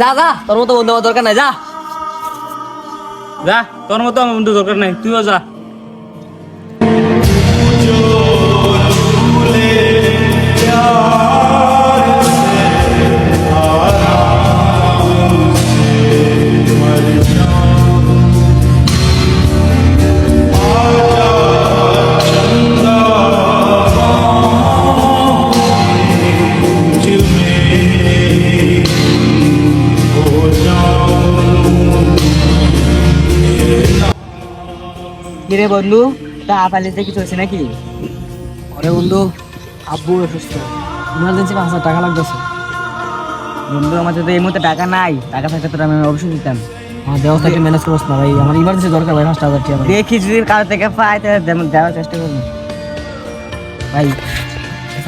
যা যা, তোর মতো বন্ধু আমার দরকার নাই, যা যা, তোর মতো আমার বন্ধু দরকার নাই, তুইও যা। কিরে বন্ধু, তা আপালিতে কিছু হয়েছে নাকি? আরে বন্ধু, আব্বু অসুস্থ, ইমার্জেন্সি 5,000 টাকা লাগতেছে। বন্ধু, আমার তো এই মুহূর্তে টাকা নাই, টাকা থাকলে তো আমি অবশ্যই দিতাম। আমার দেওয়া থেকে ম্যানেজ করছ না ভাই, আমার ইমার্জেন্সি দরকার ভাই 5,000 টাকা ভাই। দেখি যদি কারো থেকে পাই তাহলে দেওয়ার চেষ্টা করবো। ভাই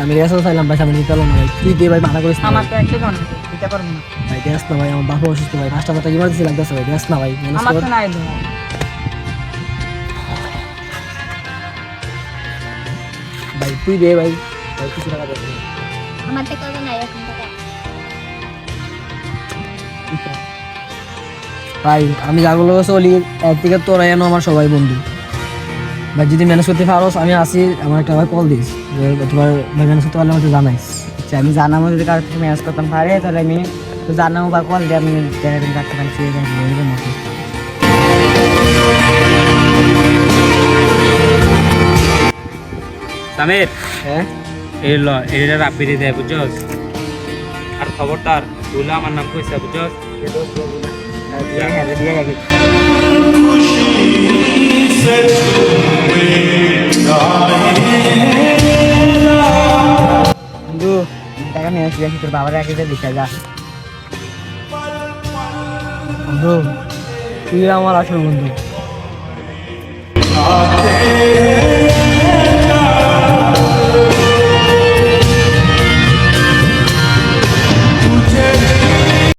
আমি রেশন চাইলাম ভাই, আমি নিতে পারলাম না ভাই, তুই দে ভাই, মানা করিস না আমার ভাই। তো একটা জন দিতে পারবো না। ভাই দেখ না ভাই, আমার বাবা অসুস্থ ভাই, 5,000 টাকা ইমার্জেন্সি লাগতেছে ভাই, দেখ না ভাই, ম্যানেজ আমার কর। তো নাই দোয়া। ভাই তুই দে ভাই, ভাই কিছু টাকা দে। আমার টাকা তো নাই এখন টাকা। ভাই আমি যাগুলো চলি এর থেকে তোরা এনো আমার সবাই বন্ধু ভাই, যদি ম্যানেজ করতে পারোস আমি আসি, আমার একটা ভাই কল দিস, তোমার ভাই ম্যানেজ করতে পারলে আমাকে জানাইস। আচ্ছা, আমি জানাবো যদি কারো থেকে ম্যানেজ করতাম পারে তাহলে আমি তো জানাবো বা কল দিয়ে আমি জেনারেটিং কাটতে পারছি এরকম মতো। সামির, হ্যাঁ এই ল এটা রাব্বিরে দেয়, বুঝছস? আর খবরদার বলে আমার নাম কইছে, বুঝছস? বন্ধু, টাকা নিয়ে আসি, তোর বাবার আগে দিতে যা। বন্ধু, তুই আমার আসল বন্ধু।